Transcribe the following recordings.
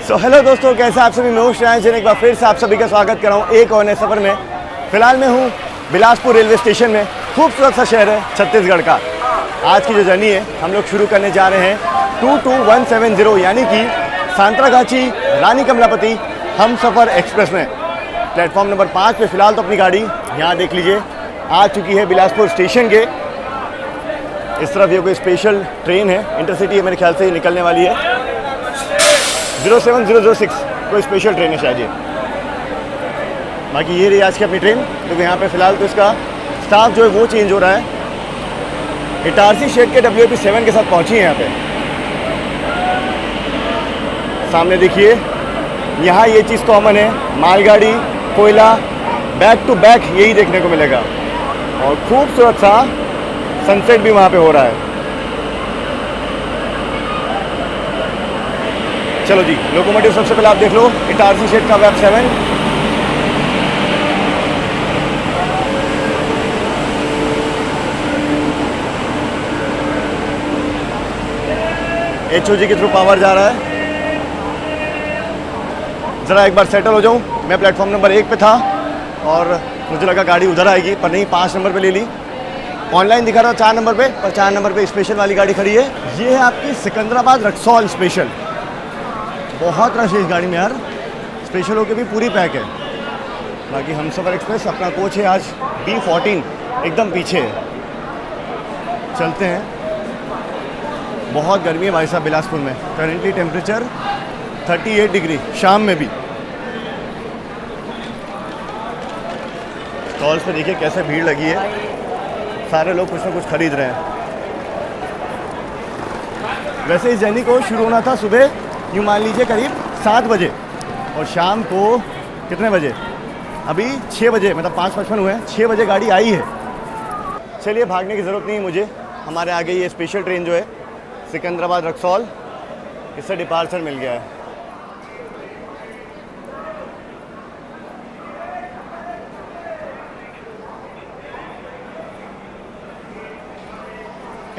तो हेलो दोस्तों, कैसे आप सभी? मैं हूं श्रेयांश। एक बार फिर से आप सभी का स्वागत कर रहा हूं एक और नए सफ़र में। फिलहाल मैं हूं बिलासपुर रेलवे स्टेशन में। खूबसूरत सा शहर है छत्तीसगढ़ का। आज की जो जर्नी है हम लोग शुरू करने जा रहे हैं 22170 यानी कि सांतरागाछी रानी कमलापति हमसफ़र एक्सप्रेस में। प्लेटफॉर्म नंबर 5 पे फ़िलहाल तो अपनी गाड़ी यहाँ देख लीजिए आ चुकी है बिलासपुर स्टेशन के। इस तरफ ये कोई स्पेशल ट्रेन है, इंटरसिटी है, मेरे ख्याल से ये निकलने वाली है। 07006 कोई स्पेशल ट्रेन है शायद ये। बाकी ये रही आज की अपनी ट्रेन। क्योंकि यहाँ पे फ़िलहाल तो इसका स्टाफ जो है वो चेंज हो रहा है। इटारसी शेड के WAP7 के साथ पहुँची है यहाँ पे। सामने देखिए, यहाँ ये चीज़ कॉमन है, मालगाड़ी, कोयला, बैक टू बैक यही देखने को मिलेगा। और खूबसूरत सा सनसेट भी वहाँ पे हो रहा है। चलो जी, लोकोमोटिव सबसे पहले आप देख लो, इटारसी शेड का WAP7। HOG के थ्रू पावर जा रहा है। ज़रा एक बार सेटल हो जाऊं। मैं प्लेटफॉर्म नंबर 1 पे था और मुझे लगा गाड़ी उधर आएगी, पर नहीं, 5 नंबर पे ले ली। ऑनलाइन दिखा रहा 4 नंबर पे, पर 4 नंबर पे स्पेशल वाली गाड़ी खड़ी है। ये है आपकी सिकंदराबाद रक्सौल स्पेशल। बहुत रश है इस गाड़ी में यार, स्पेशल होके भी पूरी पैक है। बाकी हमसफ़र एक्सप्रेस अपना कोच है आज B14 एकदम पीछे है। चलते हैं। बहुत गर्मी है भाई साहब बिलासपुर में। करेंटली टेम्परेचर 38 डिग्री, शाम में भी। स्टॉल्स पे देखिए कैसे भीड़ लगी है, सारे लोग कुछ ना कुछ खरीद रहे हैं। वैसे इस जर्नी को शुरू होना था सुबह, यूँ मान लीजिए करीब 7 बजे, और शाम को कितने बजे? अभी 6 बजे, मतलब 5:55 हुए हैं, 6 बजे गाड़ी आई है। चलिए, भागने की ज़रूरत नहीं है मुझे। हमारे आगे ये स्पेशल ट्रेन जो है सिकंदराबाद रक्सौल, इससे डिपार्चर मिल गया है।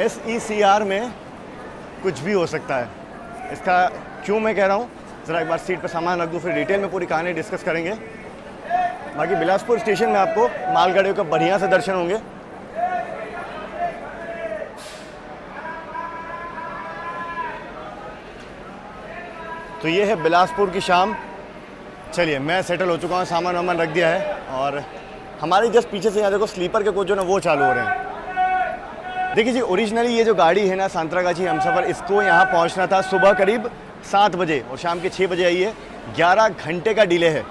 SECR में कुछ भी हो सकता है। इसका क्यों मैं कह रहा हूँ, ज़रा एक बार सीट पर सामान रख दूँ, फिर डिटेल में पूरी कहानी डिस्कस करेंगे। बाकी बिलासपुर स्टेशन में आपको मालगाड़ियों का बढ़िया से दर्शन होंगे। तो ये है बिलासपुर की शाम। चलिए, मैं सेटल हो चुका हूँ, सामान वामान रख दिया है, और हमारे जस्ट पीछे से यहाँ देखो स्लीपर के कोच जो ना वो चालू हो रहे हैं। देखिए जी, ओरिजिनली ये जो गाड़ी है ना सांतरागाछी हमसफ़र, इसको यहाँ पहुँचना था सुबह करीब 7 बजे और शाम के 6 बजे आई है। 11 घंटे का डिले है।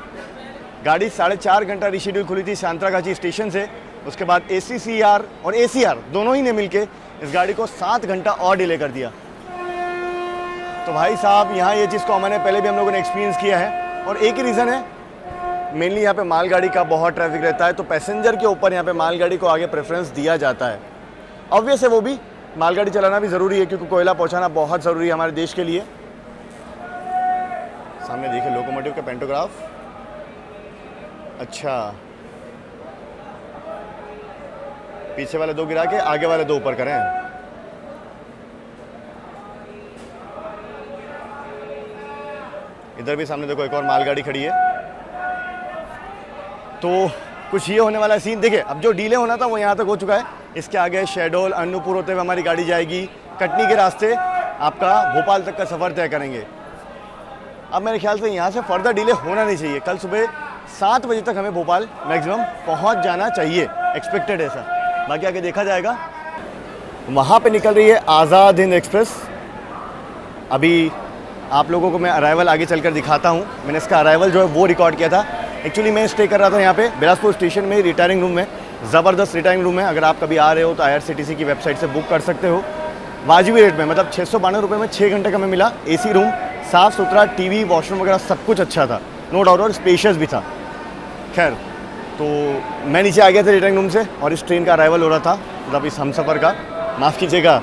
गाड़ी 4.5 घंटा रिशेड्यूल खुली थी सांतरागाछी स्टेशन से। उसके बाद SECR और ACR दोनों ही ने मिलके इस गाड़ी को 7 घंटा और डिले कर दिया। तो भाई साहब, यहाँ ये चीज़ कॉमन है, पहले भी हम लोगों ने एक्सपीरियंस किया है। और एक ही रीज़न है, मेनली यहाँ पे मालगाड़ी का बहुत ट्रैफिक रहता है, तो पैसेंजर के ऊपर यहाँ पे मालगाड़ी को आगे प्रेफरेंस दिया जाता है। ऑब्वियस है वो भी, मालगाड़ी चलाना भी ज़रूरी है, क्योंकि कोयला पहुँचाना बहुत ज़रूरी है हमारे देश के लिए। सामने देखिए लोकोमोटिव का पेंटोग्राफ। अच्छा, पीछे वाले 2 गिरा के आगे वाले 2 ऊपर करें। इधर भी सामने देखो एक और मालगाड़ी खड़ी है। तो कुछ ये होने वाला सीन। देखिए, अब जो डीले होना था वो यहाँ तक हो चुका है। इसके आगे शहडोल, अन्नूपुर होते हुए हमारी गाड़ी जाएगी। कटनी के रास्ते आपका भोपाल तक का सफ़र तय करेंगे। अब मेरे ख्याल से यहाँ से फर्दर डिले होना नहीं चाहिए। कल सुबह 7 बजे तक हमें भोपाल मैक्सिमम पहुँच जाना चाहिए, एक्सपेक्टेड है सर। बाकी आगे देखा जाएगा। वहाँ पे निकल रही है आज़ाद हिंद एक्सप्रेस। अभी आप लोगों को मैं अराइवल आगे चलकर दिखाता हूँ। मैंने इसका अराइवल जो है वो रिकॉर्ड किया था। एक्चुअली मैं स्टे कर रहा था यहाँ पे बिलासपुर स्टेशन में, रिटायरिंग रूम में। ज़बरदस्त रिटायरिंग रूम है। अगर आप कभी आ रहे हो तो IRCTC की वेबसाइट से बुक कर सकते हो, वाजिबी रेट में। मतलब 692 रुपये में 6 घंटे का हमें मिला। AC रूम, साफ़ सुथरा, TV, वॉशरूम वगैरह सब कुछ अच्छा था, नो डाउट, और स्पेशियस भी था। खैर, तो मैं नीचे आ गया था रिटायरिंग रूम से, और इस ट्रेन का अराइवल हो रहा था, मतलब इस हमसफ़र का, माफ़ कीजिएगा,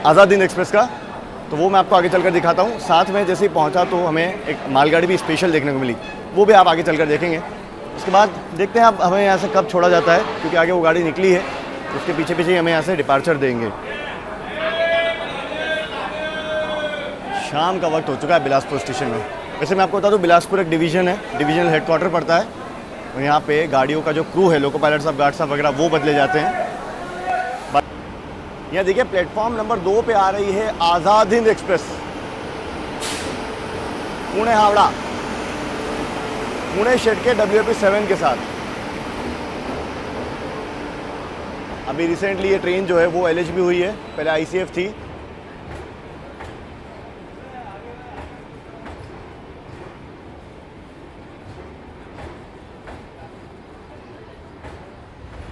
आज़ाद हिंद एक्सप्रेस का। तो वो मैं आपको आगे चलकर दिखाता हूँ। साथ में जैसे ही पहुँचा तो हमें एक मालगाड़ी भी स्पेशल देखने को मिली, वो भी आप आगे चलकर देखेंगे। उसके बाद देखते हैं अब हमें यहाँ से कब छोड़ा जाता है, क्योंकि आगे वो गाड़ी निकली है, उसके पीछे पीछे ही हमें यहाँ से डिपार्चर देंगे। शाम का वक्त हो चुका है बिलासपुर स्टेशन में। वैसे मैं आपको बता दूं, बिलासपुर एक डिवीज़न है, डिवीजनल हेडक्वार्टर पड़ता है, और यहाँ पे गाड़ियों का जो क्रू है, लोको पायलट साहब, गार्ड साहब वगैरह, वो बदले जाते हैं। यहाँ देखिए प्लेटफॉर्म नंबर 2 पे आ रही है आज़ाद हिंद एक्सप्रेस, पुणे हावड़ा, पुणे शेड के WP7 के साथ। अभी रिसेंटली ये ट्रेन जो है वो LHB हुई है, पहले ICF थी।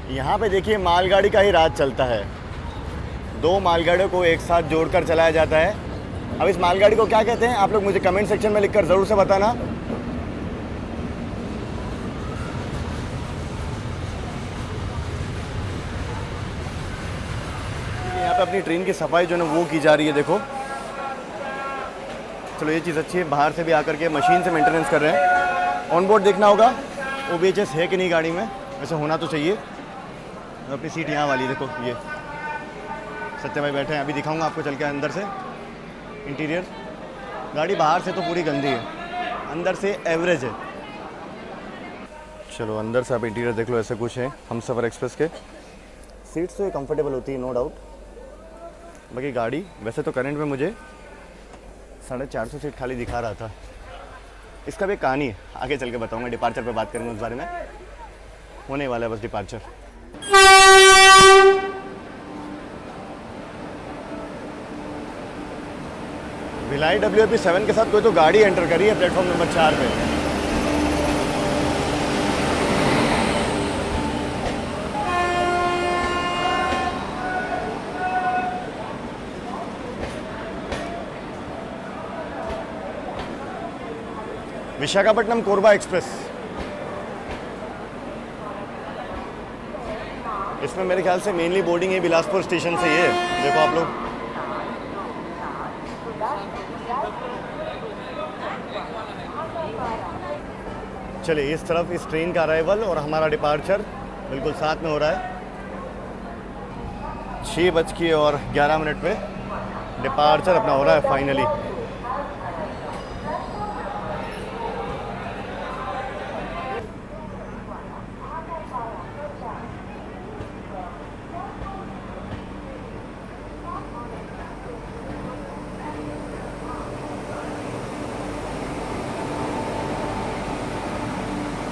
यहाँ पे देखिए मालगाड़ी का ही राज चलता है, 2 मालगाड़ियों को एक साथ जोड़कर चलाया जाता है। अब इस मालगाड़ी को क्या कहते हैं आप लोग मुझे कमेंट सेक्शन में लिखकर ज़रूर से बताना। यहाँ पे अपनी ट्रेन की सफाई जो है ना वो की जा रही है, देखो। चलो ये चीज़ अच्छी है, बाहर से भी आकर के मशीन से मेंटेनेंस कर रहे हैं। ऑन बोर्ड देखना होगा OBHS है कि नहीं गाड़ी में, वैसे होना तो चाहिए। अपनी सीट यहाँ वाली देखो, ये सत्य भाई बैठे हैं, अभी दिखाऊंगा आपको चल के अंदर से इंटीरियर। गाड़ी बाहर से तो पूरी गंदी है, अंदर से एवरेज है। चलो अंदर से आप इंटीरियर देख लो, ऐसे कुछ है हमसफ़र एक्सप्रेस के। सीट्स तो ये कंफर्टेबल होती है, नो डाउट। बाकी गाड़ी वैसे तो करंट में मुझे 450 सीट खाली दिखा रहा था। इसका भी एक कहानी है, आगे चल के बताऊँगा, डिपार्चर पर बात करेंगे उस बारे में। होने वाला है बस डिपार्चर। भिलाई WP7 के साथ कोई तो गाड़ी एंटर करी है प्लेटफॉर्म नंबर 4 पे। विशाखापट्टनम कोरबा एक्सप्रेस, इसमें मेरे ख्याल से मेनली बोर्डिंग है बिलासपुर स्टेशन से। ये देखो आप लोग, चलिए इस तरफ इस ट्रेन का अराइवल और हमारा डिपार्चर बिल्कुल साथ में हो रहा है। 6:11 पे डिपार्चर अपना हो रहा है फाइनली।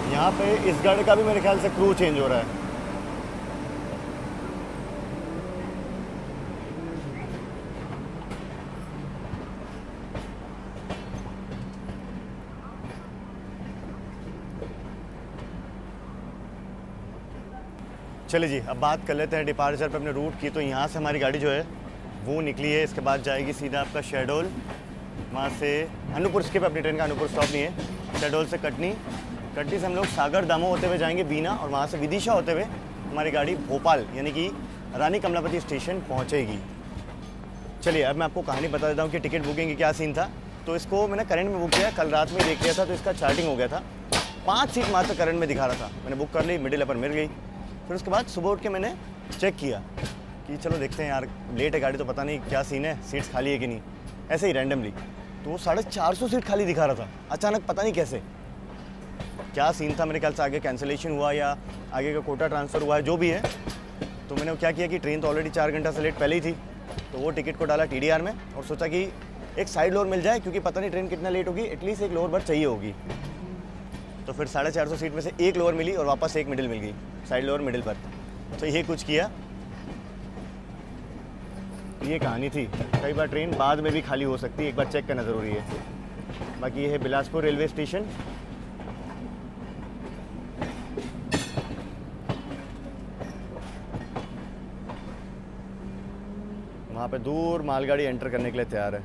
यहाँ पे इस गाड़ी का भी मेरे ख्याल से क्रू चेंज हो रहा है। चलिए जी, अब बात कर लेते हैं डिपार्चर पे अपने रूट की। तो यहाँ से हमारी गाड़ी जो है वो निकली है, इसके बाद जाएगी सीधा आपका शहडोल, वहाँ से अनूपपुर। स्किप अपनी ट्रेन का अनूपपुर स्टॉप नहीं है। शहडोल से कटनी, कटनी से हम लोग सागर दामो होते हुए जाएंगे बीना, और वहाँ से विदिशा होते हुए हमारी गाड़ी भोपाल यानी कि रानी कमलापति स्टेशन पहुँचेगी। चलिए अब मैं आपको कहानी बता देता हूँ कि टिकट बुकिंग की क्या सीन था। तो इसको मैंने करंट में बुक किया, कल रात में देख लिया था, तो इसका चार्टिंग हो गया था। 5 सीट मात्र करंट में दिखा रहा था, मैंने बुक कर ली, मिडिल अपर मिल गई। फिर उसके बाद सुबह उठ के मैंने चेक किया कि चलो देखते हैं यार, लेट है गाड़ी तो पता नहीं क्या सीन है, सीट्स खाली है कि नहीं, ऐसे ही रैंडमली। तो वो 450 सीट खाली दिखा रहा था अचानक, पता नहीं कैसे, क्या सीन था। मेरे ख्याल से आगे कैंसिलेशन हुआ या आगे का कोटा ट्रांसफ़र हुआ है, जो भी है। तो मैंने क्या किया कि ट्रेन तो ऑलरेडी 4 घंटा से लेट पहले ही थी, तो वो टिकट को डाला TDR में और सोचा कि एक साइड लोअर मिल जाए, क्योंकि पता नहीं ट्रेन कितना लेट होगी, एटलीस्ट एक लोअर बर्थ चाहिए होगी। तो फिर 450 सीट में से एक लोअर मिली और वापस एक मिडिल मिल गई, साइड लोअर मिडिल बर्थ। तो ये कुछ किया, ये कहानी थी। कई बार ट्रेन बाद में भी खाली हो सकती है, एक बार चेक करना ज़रूरी है। बाकी ये है बिलासपुर रेलवे स्टेशन। वहाँ पे दूर मालगाड़ी एंटर करने के लिए तैयार है।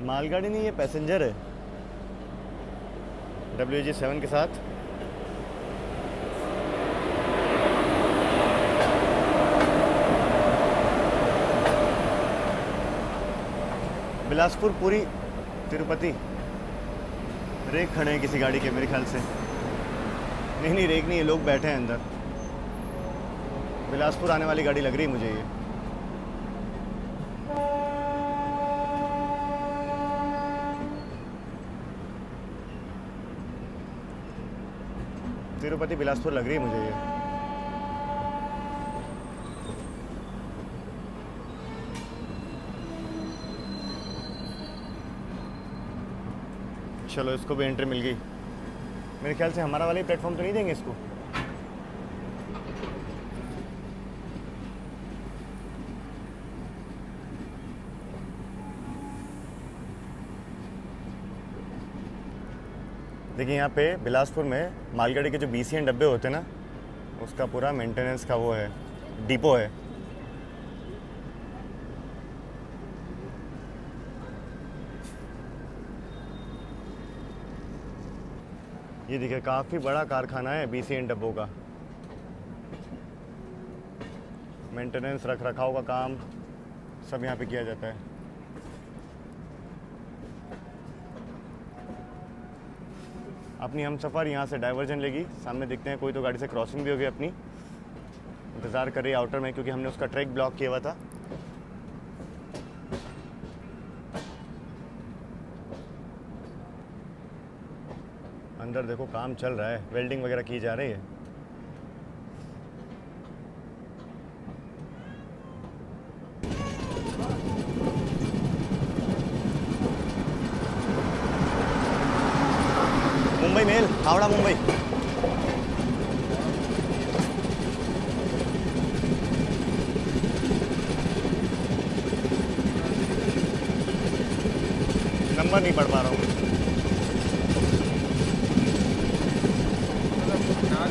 मालगाड़ी नहीं, ये पैसेंजर है WG7 के साथ। बिलासपुर पूरी तिरुपति। रेक खड़े हैं किसी गाड़ी के मेरे ख्याल से। नहीं नहीं, रेक नहीं है, लोग बैठे हैं अंदर। बिलासपुर आने वाली गाड़ी लग रही है मुझे ये। तिरुपति बिलासपुर लग रही है मुझे ये। चलो इसको भी एंट्री मिल गई। मेरे ख्याल से हमारा वाला ही प्लेटफॉर्म तो नहीं देंगे इसको। देखिए यहाँ पे बिलासपुर में मालगाड़ी के जो BCN डब्बे होते हैं ना, उसका पूरा मेंटेनेंस का वो है, डिपो है। ये देखिए काफ़ी बड़ा कारखाना है BCN डब्बों का। मेंटेनेंस रख रखाव का काम सब यहाँ पे किया जाता है। अपनी हम सफ़र यहाँ से डाइवर्जन लेगी। सामने देखते हैं कोई तो गाड़ी से क्रॉसिंग भी होगी अपनी। इंतज़ार कर रही है आउटर में, क्योंकि हमने उसका ट्रैक ब्लॉक किया हुआ था। अंदर देखो काम चल रहा है, वेल्डिंग वगैरह की जा रही है। मुंबई मेल, हावड़ा मुंबई। नंबर नहीं पढ़ पा रहा हूँ।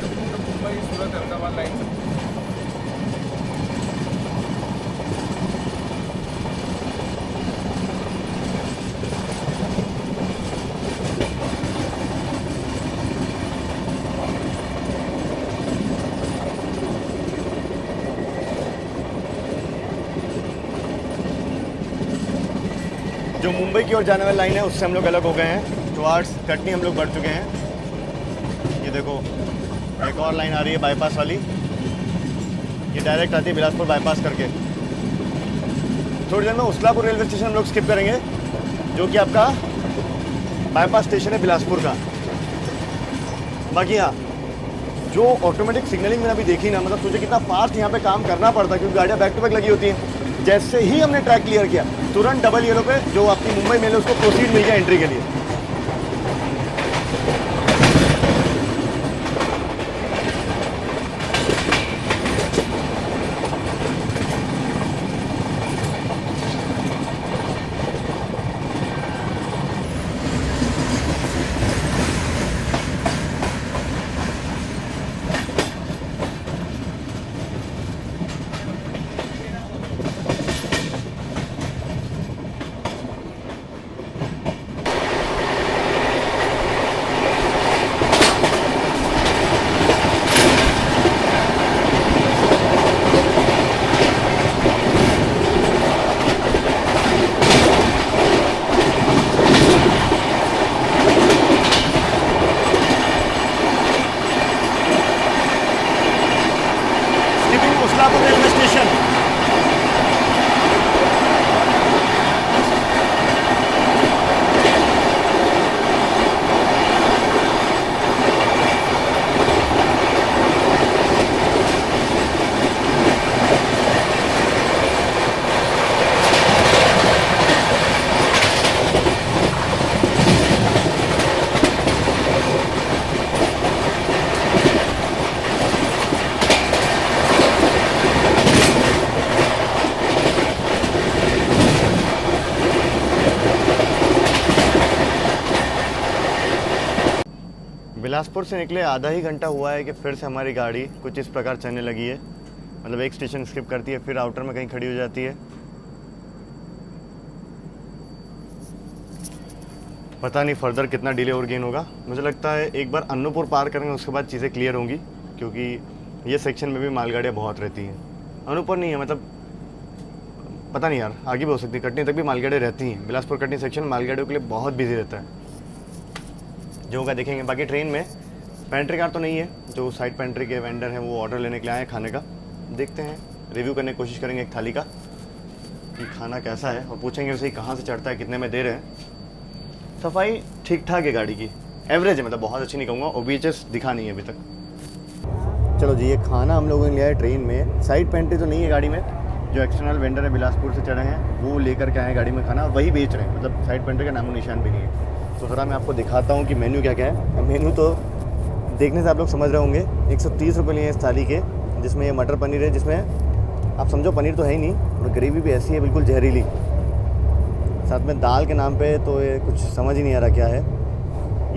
मुंबई सूरत अहमदाबाद लाइन से। जो मुंबई की ओर जाने वाली लाइन है उससे हम लोग अलग हो गए हैं। टुवार्ड्स कटनी हम लोग बढ़ चुके हैं। ये देखो एक और लाइन आ रही है बाईपास वाली। ये डायरेक्ट आती है बिलासपुर बाईपास करके। थोड़ी देर में उसलापुर रेलवे स्टेशन हम लोग स्किप करेंगे, जो कि आपका बाईपास स्टेशन है बिलासपुर का। बाकी हाँ, जो ऑटोमेटिक सिग्नलिंग मैंने अभी देखी ना, मतलब सोचे कितना फास्ट यहाँ पे काम करना पड़ता है, क्योंकि गाड़ियाँ बैक टू बैक लगी होती हैं। जैसे ही हमने ट्रैक क्लियर किया, तुरंत डबल येलो पे जो आपकी मुंबई मेल है उसको प्रोसीड मिल गया एंट्री के लिए। Uslapur railway station. बिलासपुर से निकले आधा ही घंटा हुआ है कि फिर से हमारी गाड़ी कुछ इस प्रकार चलने लगी है। मतलब एक स्टेशन स्किप करती है, फिर आउटर में कहीं खड़ी हो जाती है। पता नहीं फर्दर कितना डिले और गेन होगा। मुझे लगता है एक बार अन्नूपुर पार करेंगे उसके बाद चीज़ें क्लियर होंगी, क्योंकि ये सेक्शन में भी मालगाड़ियाँ बहुत रहती हैं। अन्नूपुर नहीं है, मतलब पता नहीं यार, आगे भी हो सकती है, कटनी तक भी मालगाड़ी रहती हैं। बिलासपुर कटनी सेक्शन मालगाड़ियों के लिए बहुत बिजी रहता है, जो होगा देखेंगे। बाकी ट्रेन में पेंट्री कार तो नहीं है, जो साइड पेंट्री के वेंडर हैं वो ऑर्डर लेने के लिए आए हैं खाने का। देखते हैं, रिव्यू करने की कोशिश करेंगे एक थाली का कि खाना कैसा है, और पूछेंगे उसे कहाँ से चढ़ता है, कितने में दे रहे हैं। सफाई ठीक ठाक है गाड़ी की, एवरेज है, मतलब बहुत अच्छी नहीं कहूँगा। ओबीएचएस दिखा नहीं है अभी तक। चलो जी, ये खाना हम लोगों ने लिया है ट्रेन में। साइड पेंट्री तो नहीं है गाड़ी में, जो एक्सटर्नल वेंडर है बिलासपुर से चढ़े हैं वो लेकर के आए हैं गाड़ी में खाना, वही बेच रहे हैं। मतलब साइड पेंट्री का नामो निशान भी नहीं है। तो ज़रा मैं आपको दिखाता हूँ कि मेन्यू क्या क्या है। मेन्यू तो देखने से आप लोग समझ रहे होंगे। 130 रुपये लिए इस थाली के, जिसमें ये मटर पनीर है, जिसमें आप समझो पनीर तो है ही नहीं, और ग्रेवी भी ऐसी है बिल्कुल जहरीली। साथ में दाल के नाम पे तो ये कुछ समझ ही नहीं आ रहा क्या है।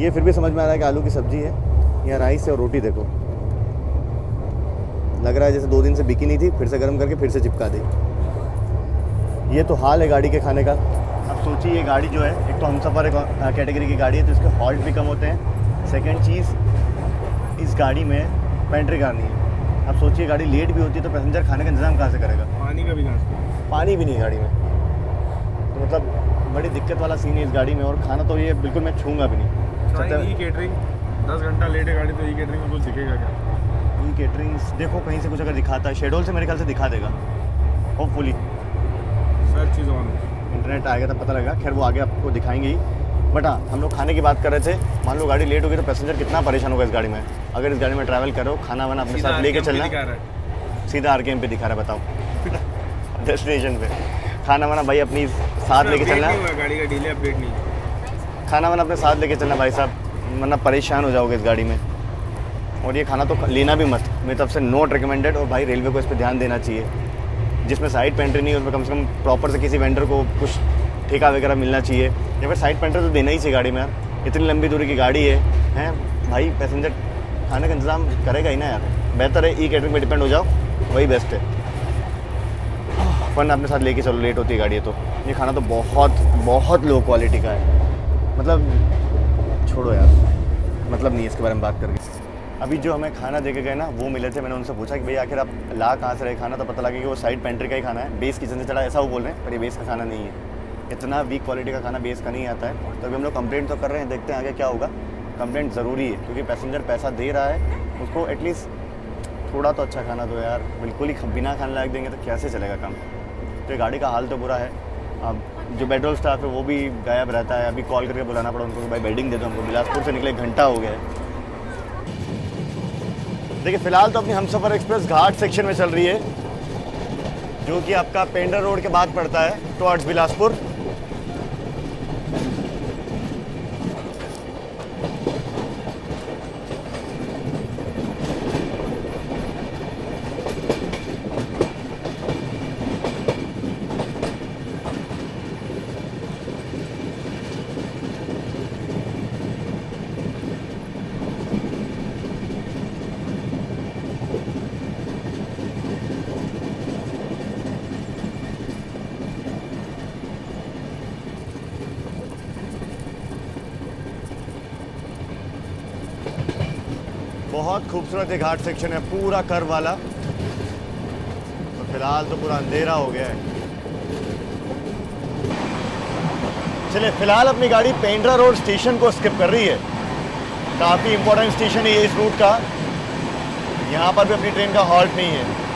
ये फिर भी समझ में आ रहा है कि आलू की सब्ज़ी है। यहाँ राइस है और रोटी देखो, लग रहा है जैसे 2 दिन से बिकी नहीं थी, फिर से गर्म करके फिर से चिपका दी। ये तो हाल है गाड़ी के खाने का। अब सोचिए, ये गाड़ी जो है, एक तो हमसफ़र कैटेगरी की गाड़ी है तो इसके हॉल्ट भी कम होते हैं। सेकंड चीज़, इस गाड़ी में पेंट्री कार नहीं है। अब सोचिए, गाड़ी लेट भी होती है तो पैसेंजर खाने का इंतज़ाम कहाँ से करेगा? पानी का भी कहाँ? पानी भी नहीं है गाड़ी में, तो मतलब बड़ी दिक्कत वाला सीन है इस गाड़ी में। और खाना तो ये बिल्कुल मैं छूँगा भी नहीं। ई केटरिंग 10 घंटा लेट है गाड़ी, तो ई केटरिंग में कुछ दिखेगा क्या? ई केटरिंग देखो कहीं से कुछ अगर दिखाता है, शेड्यूल से मेरे ख्याल से दिखा देगा hopefully. Search is on, internet आएगा तब पता लगेगा। खैर वो आगे आपको दिखाएंगे ही। बट हाँ, हम लोग खाने की बात कर रहे थे। मान लो गाड़ी लेट हो गई तो पैसेंजर कितना परेशान होगा इस गाड़ी में। अगर इस गाड़ी में ट्रैवल करो, खाना वाना अपने साथ लेके चलना, सीधा आरकेएम पे दिखा रहा है, बताओ डेस्टिनेशन पे खाना वाना भाई अपनी साथ लेके चलना। गाड़ी का डिले अपडेट नहीं है। खाना वाना अपने साथ लेके चलना भाई साहब, वरना परेशान हो जाओगे इस गाड़ी में। और ये खाना तो लेना भी मत, मेरी तरफ से नोट रिकमेंडेड। और भाई रेलवे को इस पर ध्यान देना चाहिए, जिसमें साइड पेंट्री नहीं है उसमें कम से कम प्रॉपर से किसी वेंडर को कुछ ठेका वगैरह मिलना चाहिए, या फिर साइड पेंट्री तो देना ही चाहिए गाड़ी में यार। इतनी लंबी दूरी की गाड़ी है भाई, पैसेंजर खाने का इंतज़ाम करेगा ही ना यार। बेहतर है ई केटरिंग पे डिपेंड हो जाओ, वही बेस्ट है। फन अपने साथ लेके चलो, लेट होती है गाड़ी है तो। ये खाना तो बहुत बहुत लो क्वालिटी का है, मतलब छोड़ो यार, मतलब नहीं है इसके बारे में बात करके। अभी जो हमें खाना दे के गए ना वो मिले थे, मैंने उनसे पूछा कि भैया आखिर आप ला कहाँ से रहे खाना, तो पता लगा कि वो साइड पेंट्री का ही खाना है, बेस किचन से चढ़ा, ऐसा वो बोल रहे हैं। पर ये बेस का खाना नहीं है, इतना वीक क्वालिटी का खाना बेस का नहीं आता है। तो अभी हम लोग कंप्लेंट तो कर रहे हैं, देखते हैं आगे क्या होगा। कंप्लेंट ज़रूरी है क्योंकि पैसेंजर पैसा दे रहा है, उसको एटलीस्ट थोड़ा तो अच्छा खाना दो यार। बिल्कुल ही बिना खाने लायक देंगे तो कैसे चलेगा काम। तो ये गाड़ी का हाल तो बुरा है। अब जो पेट्रोल स्टाफ है वो भी गायब रहता है। अभी कॉल करके बुलाना पड़ा उनको कि भाई बेडिंग दे दो हमको, बिलासपुर से निकले 1 घंटा हो गया है। देखिए फ़िलहाल तो अपनी हमसफ़र एक्सप्रेस घाट सेक्शन में चल रही है, जो कि आपका पेंडर रोड के बाद पड़ता है टुवर्ड्स बिलासपुर। बहुत खूबसूरत ये घाट सेक्शन है, पूरा कर्व वाला। तो फिलहाल तो पूरा अंधेरा हो गया है। चलिए फिलहाल अपनी गाड़ी पेंड्रा रोड स्टेशन को स्किप कर रही है। काफ़ी इंपॉर्टेंट स्टेशन है ये इस रूट का। यहाँ पर भी अपनी ट्रेन का हॉल्ट नहीं है।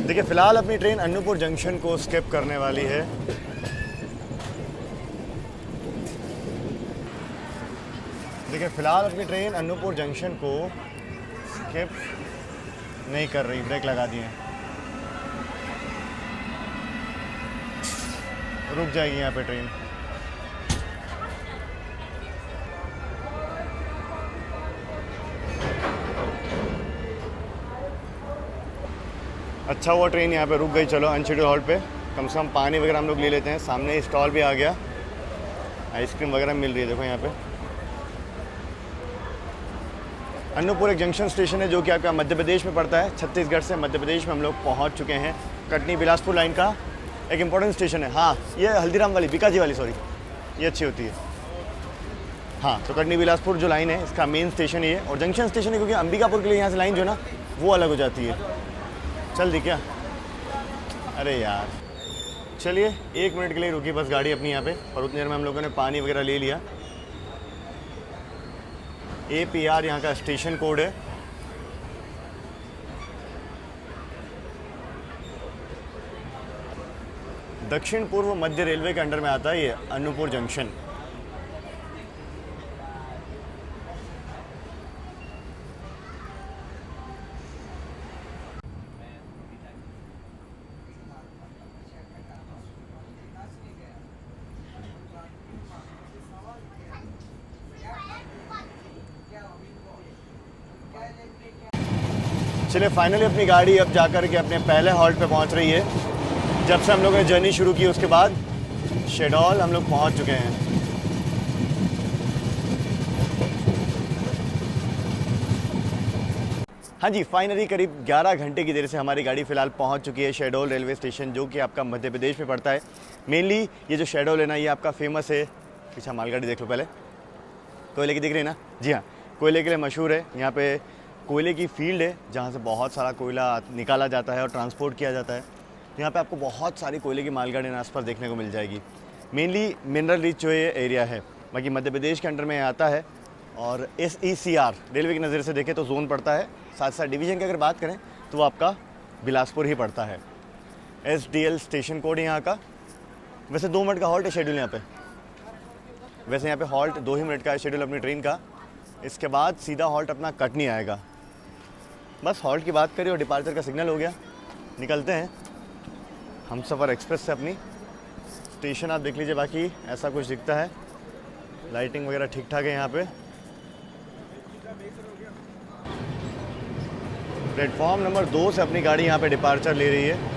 देखिए फ़िलहाल अपनी ट्रेन अन्नूपुर जंक्शन को स्किप करने वाली है। देखिए फ़िलहाल अपनी ट्रेन अन्नूपुर जंक्शन को स्किप नहीं कर रही, ब्रेक लगा दिए। रुक जाएगी यहाँ पे ट्रेन। अच्छा हुआ ट्रेन यहाँ पे रुक गई। चलो अनशेड्यूल हॉल्ट पे कम से कम पानी वगैरह हम लोग ले लेते हैं। सामने स्टॉल भी आ गया, आइसक्रीम वगैरह मिल रही है। देखो यहाँ पे अन्नूपुर एक जंक्शन स्टेशन है जो कि आपका मध्य प्रदेश में पड़ता है। छत्तीसगढ़ से मध्य प्रदेश में हम लोग पहुँच चुके हैं। कटनी बिलासपुर लाइन का एक इम्पोर्टेंट स्टेशन है। हाँ, ये हल्दीराम वाली, बीकाजी वाली, सॉरी, ये अच्छी होती है। हाँ, तो कटनी बिलासपुर जो लाइन है इसका मेन स्टेशन ही है और जंक्शन स्टेशन है, क्योंकि अंबिकापुर के लिए यहाँ से लाइन जो है ना वो अलग हो जाती है। चल दी क्या? अरे यार, चलिए 1 मिनट के लिए रुकी बस गाड़ी अपनी यहाँ पे, और उतनी देर में हम लोगों ने पानी वगैरह ले लिया। APR यहाँ का स्टेशन कोड है। दक्षिण पूर्व मध्य रेलवे के अंडर में आता है ये अन्नूपुर जंक्शन। चलिए फाइनली अपनी गाड़ी अब जाकर के अपने पहले हॉल्ट पे पहुंच रही है। जब से हम लोगों ने जर्नी शुरू की उसके बाद शेडोल हम लोग पहुंच चुके हैं। हाँ जी, फाइनली करीब 11 घंटे की देर से हमारी गाड़ी फ़िलहाल पहुंच चुकी है शेडोल रेलवे स्टेशन, जो कि आपका मध्य प्रदेश में पड़ता है। मेनली ये जो शेडोल है ना, ये आपका फेमस है। पीछे मालगाड़ी देख लो पहले, कोयले की दिख रही है ना? जी हाँ, कोयले के लिए मशहूर है। यहाँ पे कोयले की फील्ड है जहाँ से बहुत सारा कोयला निकाला जाता है और ट्रांसपोर्ट किया जाता है। यहाँ पे आपको बहुत सारी कोयले की मालगाड़ियाँ आसपास देखने को मिल जाएगी। मेनली मिनरल रिच जो ये एरिया है, बाकी मध्य प्रदेश के अंडर में आता है। और SECR रेलवे की नज़र से देखें तो जोन पड़ता है। साथ साथ डिवीज़न की अगर बात करें तो वो आपका बिलासपुर ही पड़ता है। SDL स्टेशन कोड है यहाँ का। वैसे 2 मिनट का हॉल्ट है शेड्यूल यहाँ पे। वैसे यहाँ पे हॉल्ट 2 ही मिनट का है शेड्यूल अपनी ट्रेन का। इसके बाद सीधा हॉल्ट अपना कटनी आएगा। बस हॉल्ट की बात करिए और डिपार्चर का सिग्नल हो गया, निकलते हैं हमसफ़र एक्सप्रेस से अपनी। स्टेशन आप देख लीजिए, बाकी ऐसा कुछ दिखता है। लाइटिंग वगैरह ठीक ठाक है यहाँ पे। प्लेटफॉर्म नंबर 2 से अपनी गाड़ी यहाँ पे डिपार्चर ले रही है।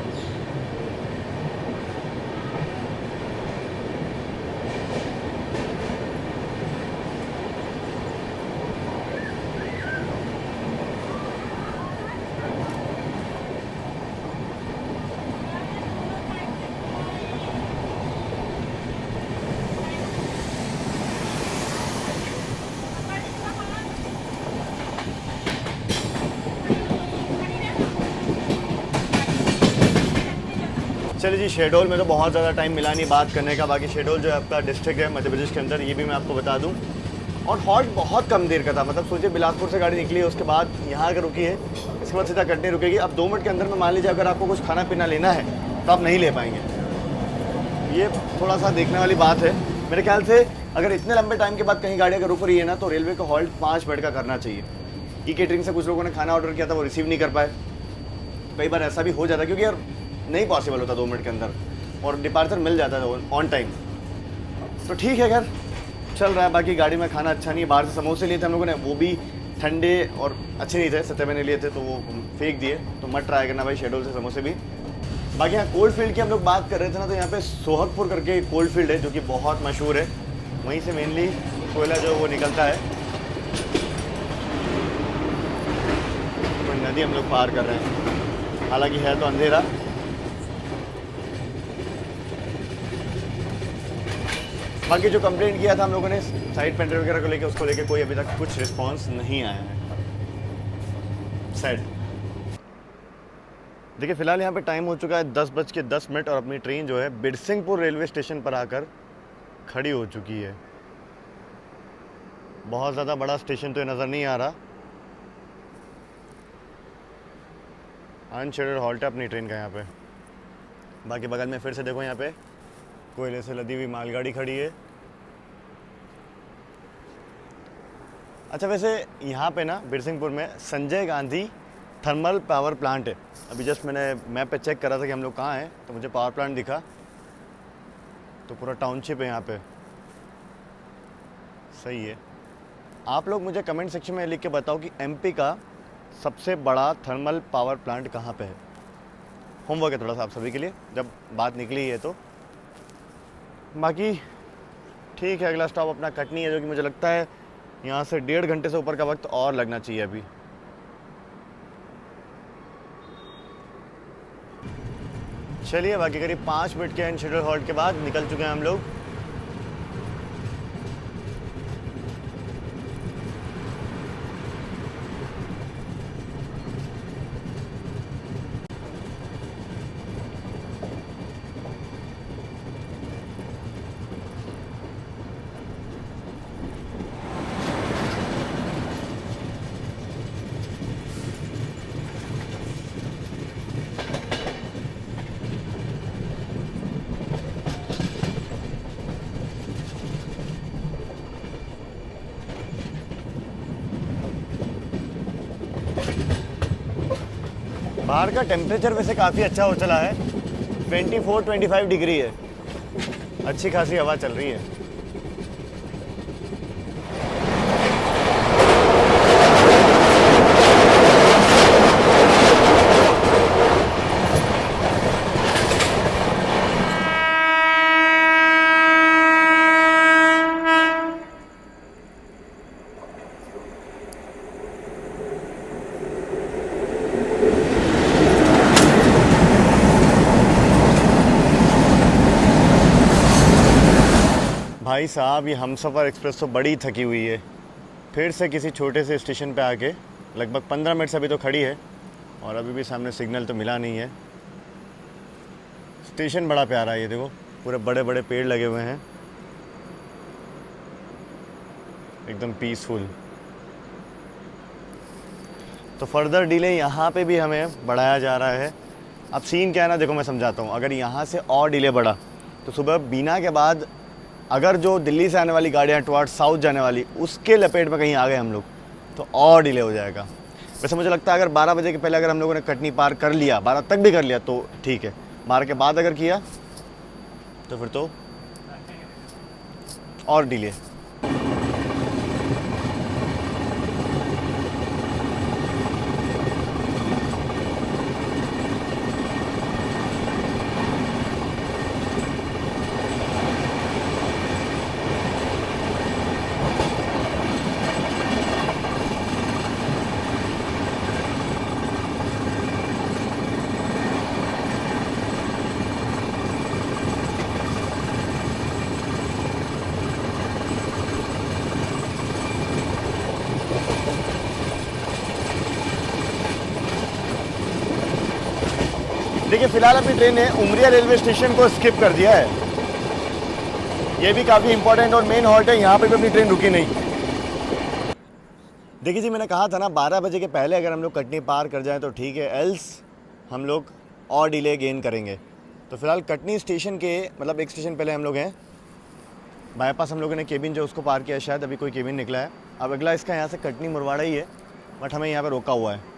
चलिए जी, शेडोल में तो बहुत ज़्यादा टाइम मिला नहीं बात करने का। बाकी शेडोल जो है आपका डिस्ट्रिक्ट है मध्य प्रदेश के अंदर, ये भी मैं आपको बता दूं। और हॉल्ट बहुत कम देर का था, मतलब सोचिए बिलासपुर से गाड़ी निकली है, उसके बाद यहाँ अगर रुकी है, इसके बाद सीधा कटनी रुकेगी। अब 2 मिनट के अंदर में मान लीजिए अगर आपको कुछ खाना पीना लेना है तो आप नहीं ले पाएंगे। ये थोड़ा सा देखने वाली बात है। मेरे ख्याल से अगर इतने लंबे टाइम के बाद कहीं गाड़ी अगर रुक रही है ना, तो रेलवे को हॉल्ट 5 मिनट का करना चाहिए। ई-केटरिंग से कुछ लोगों ने खाना ऑर्डर किया था, वो रिसीव नहीं कर पाए। कई बार ऐसा भी हो जाता है, क्योंकि यार नहीं पॉसिबल होता 2 मिनट के अंदर, और डिपार्चर मिल जाता है ऑन टाइम। तो ठीक है, खैर चल रहा है। बाकी गाड़ी में खाना अच्छा नहीं है। बाहर से समोसे लिए थे हम लोगों ने, वो भी ठंडे और अच्छे नहीं थे। सत्य मैंने लिए थे तो वो फेंक दिए। तो मत ट्राई करना भाई शेडोल से समोसे भी। बाकी यहाँ कोल्ड फील्ड की हम लोग बात कर रहे थे ना, तो यहाँ पे सोहगपुर करके एक कोल्ड फील्ड है जो कि बहुत मशहूर है। वहीं से मेनली कोयला जो वो निकलता है। कोई नदी हम लोग पार कर रहे हैं, हालांकि है तो अंधेरा। बाकी जो कंप्लेंट किया था हम लोगों ने साइड पेंटर वगैरह को लेके, उसको लेके कोई अभी तक कुछ रिस्पांस नहीं आया है। सैड। देखिए फ़िलहाल यहाँ पे टाइम हो चुका है 10:10 और अपनी ट्रेन जो है बिरसिंहपुर रेलवे स्टेशन पर आकर खड़ी हो चुकी है। बहुत ज़्यादा बड़ा स्टेशन तो ये नज़र नहीं आ रहा। अनशेड्यूल्ड हॉल्ट है अपनी ट्रेन का यहाँ पे। बाकी बगल में फिर से देखो, यहाँ पे कोयले से लदी हुई मालगाड़ी खड़ी है। अच्छा, वैसे यहाँ पे ना बिरसिंहपुर में Sanjay Gandhi thermal power plant है। अभी जस्ट मैंने मैप पे चेक करा था कि हम लोग कहाँ हैं, तो मुझे पावर प्लांट दिखा। तो पूरा टाउनशिप है यहाँ पे। सही है। आप लोग मुझे कमेंट सेक्शन में लिख के बताओ कि एमपी का सबसे बड़ा थर्मल पावर प्लांट कहाँ पे है। होमवर्क है थोड़ा सा आप सभी के लिए, जब बात निकली है तो। बाकी ठीक है, अगला स्टॉप अपना कटनी है, जो कि मुझे लगता है यहाँ से 1.5 घंटे से ऊपर का वक्त और लगना चाहिए अभी। चलिए, बाकी करीब 5 मिनट के अनशेड्यूल हॉल्ट के बाद निकल चुके हैं हम लोग। बाहर का टेम्परेचर वैसे काफ़ी अच्छा हो चला है, 24-25 डिग्री है। अच्छी खासी हवा चल रही है। भाई साहब, ये हमसफ़र एक्सप्रेस तो बड़ी थकी हुई है। फिर से किसी छोटे से स्टेशन पे आके लगभग 15 मिनट से अभी तो खड़ी है और अभी भी सामने सिग्नल तो मिला नहीं है। स्टेशन बड़ा प्यारा है, ये देखो पूरे बड़े बड़े पेड़ लगे हुए हैं, एकदम पीसफुल। तो फर्दर डिले यहाँ पे भी हमें बढ़ाया जा रहा है। अब सीन क्या है ना, देखो मैं समझाता हूँ। अगर यहाँ से और डिले बढ़ा तो सुबह बीना के बाद अगर जो दिल्ली से आने वाली गाड़ियाँ टुवर्ड्स साउथ जाने वाली, उसके लपेट में कहीं आ गए हम लोग तो और डिले हो जाएगा। वैसे मुझे लगता है अगर 12 बजे के पहले अगर हम लोगों ने कटनी पार कर लिया, 12 तक भी कर लिया तो ठीक है। 12 के बाद अगर किया तो फिर तो और डिले। देखिए, फिलहाल अपनी ट्रेन ने उमरिया रेलवे स्टेशन को स्किप कर दिया है। ये भी काफ़ी इंपॉर्टेंट और मेन हॉल्ट है, यहाँ पे भी अपनी ट्रेन रुकी नहीं। देखिए जी, मैंने कहा था ना 12 बजे के पहले अगर हम लोग कटनी पार कर जाएं तो ठीक है, एल्स हम लोग और डिले गेन करेंगे। तो फिलहाल कटनी स्टेशन के मतलब एक स्टेशन पहले हम लोग हैं। बाईपास हम लोगों ने केबिन जो उसको पार किया है, शायद अभी कोई केबिन निकला है। अब अगला इसका यहाँ से कटनी मुरवाड़ा ही है, बट हमें यहाँ पर रोका हुआ है।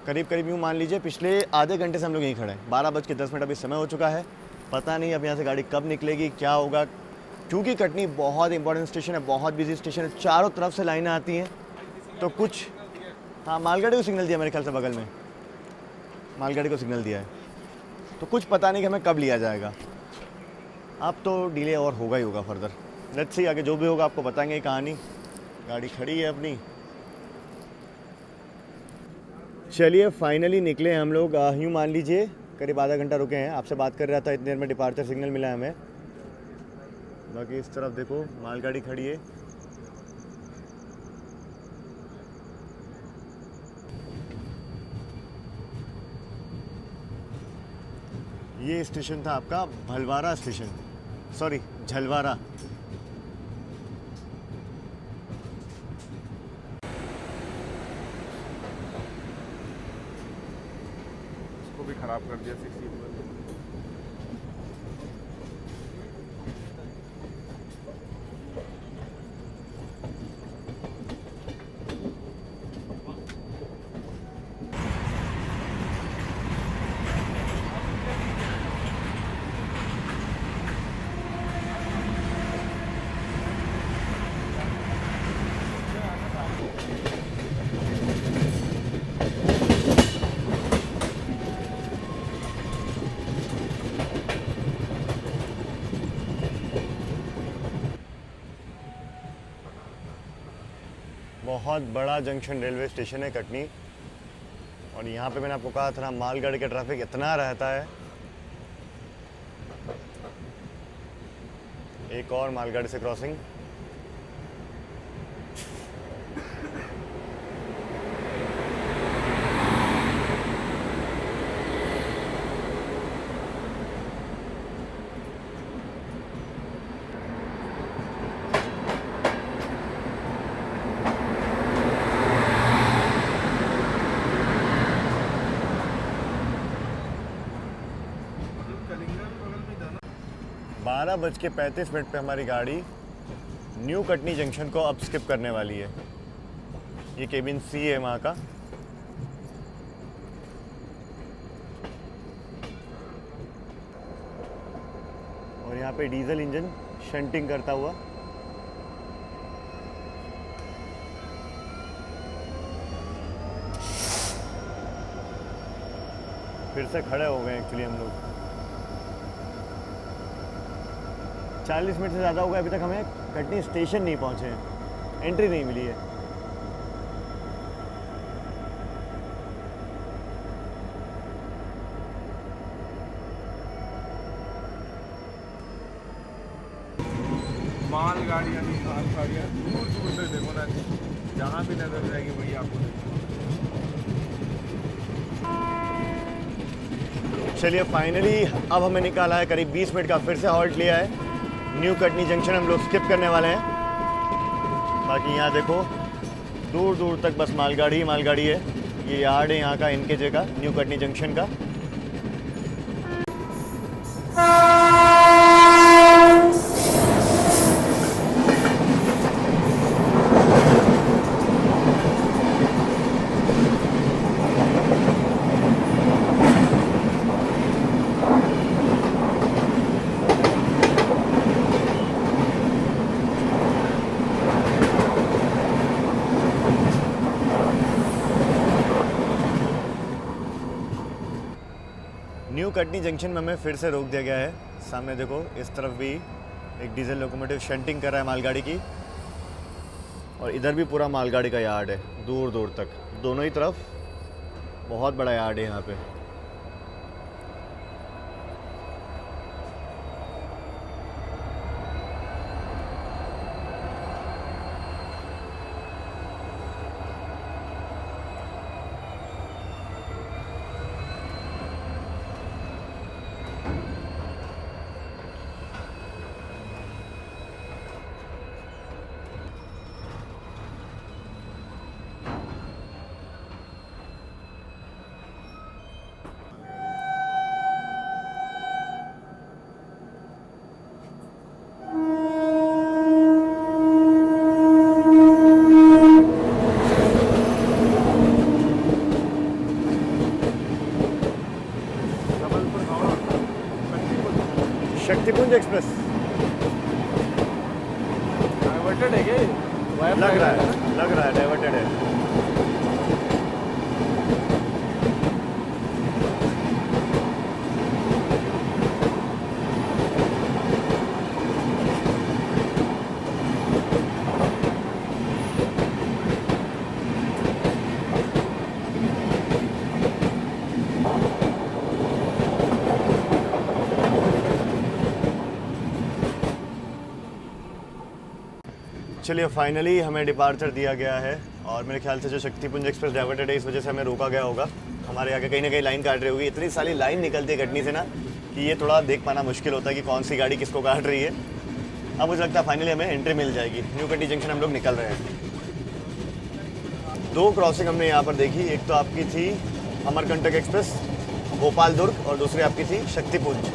करीब करीब यूँ मान लीजिए पिछले आधे घंटे से हम लोग यहीं खड़े हैं। 12:10 अभी समय हो चुका है। पता नहीं अब यहाँ से गाड़ी कब निकलेगी, क्या होगा, क्योंकि कटनी बहुत इंपॉर्टेंट स्टेशन है, बहुत बिजी स्टेशन है, चारों तरफ से लाइनें आती हैं। तो कुछ हाँ, मालगाड़ी को सिग्नल दिया मेरे ख्याल से, बगल में मालगाड़ी को सिग्नल दिया है। तो कुछ पता नहीं कि हमें कब लिया जाएगा। अब तो डिले और होगा ही होगा फर्दर। लेट्स सी, आगे जो भी होगा आपको बताएंगे कहानी। गाड़ी खड़ी है अपनी। चलिए, फाइनली निकले हम लोग। यूँ मान लीजिए करीब आधा घंटा रुके हैं। आपसे बात कर रहा था, इतनी देर में डिपार्चर सिग्नल मिला है हमें। बाकी इस तरफ देखो मालगाड़ी खड़ी है। ये स्टेशन था आपका भलवारा स्टेशन, सॉरी झलवारा। भी खराब कर दिया 60 में। बहुत बड़ा जंक्शन रेलवे स्टेशन है कटनी, और यहाँ पे मैंने आपको कहा था ना मालगाड़ी का ट्रैफिक इतना रहता है। एक और मालगाड़ी से क्रॉसिंग। कलिंगा भी बगल में था ना। 12:35 पे हमारी गाड़ी न्यू कटनी जंक्शन को अब स्किप करने वाली है। ये केबिन सी है वहाँ का। और यहाँ पे डीजल इंजन शंटिंग करता हुआ। फिर से खड़े हो गए एक्चुअली हम लोग। 40 मिनट से ज़्यादा हो गया, अभी तक हमें कटनी स्टेशन नहीं पहुँचे हैं, एंट्री नहीं मिली है। मालगाड़ियाँ नहीं खा गया, दूर दूर से देखो ना, जहाँ भी नजर जाएगी वही आपको देखो। चलिए फाइनली अब हमें निकाला है, करीब 20 मिनट का फिर से हॉल्ट लिया है। न्यू कटनी जंक्शन हम लोग स्किप करने वाले हैं। बाकी यहाँ देखो दूर दूर तक बस मालगाड़ी ही मालगाड़ी है। ये यार्ड है यहाँ का एनकेजे का, न्यू कटनी जंक्शन का। न्यू कटनी जंक्शन में हमें फिर से रोक दिया गया है। सामने देखो इस तरफ भी एक डीजल लोकोमोटिव शंटिंग कर रहा है मालगाड़ी की, और इधर भी पूरा मालगाड़ी का यार्ड है दूर दूर तक, दोनों ही तरफ बहुत बड़ा यार्ड है यहाँ पे। शक्तिपुंज एक्सप्रेस डाइवर्टेड है क्या? लग रहा है डाइवर्टेड है। चलिए फाइनली हमें डिपार्चर दिया गया है, और मेरे ख्याल से जो शक्तिपुंज एक्सप्रेस डाइवर्टेड है इस वजह से हमें रोका गया होगा। हमारे आगे कहीं ना कहीं लाइन काट रही होगी। इतनी सारी लाइन निकलती है कटनी से ना कि ये थोड़ा देख पाना मुश्किल होता है कि कौन सी गाड़ी किसको काट रही है। अब मुझे लगता है फाइनली हमें एंट्री मिल जाएगी। न्यू कटनी जंक्शन हम लोग निकल रहे हैं। 2 क्रॉसिंग हमने यहाँ पर देखी। एक तो आपकी थी अमरकंटक एक्सप्रेस भोपाल दुर्ग, और दूसरी आपकी थी शक्तिपुंज।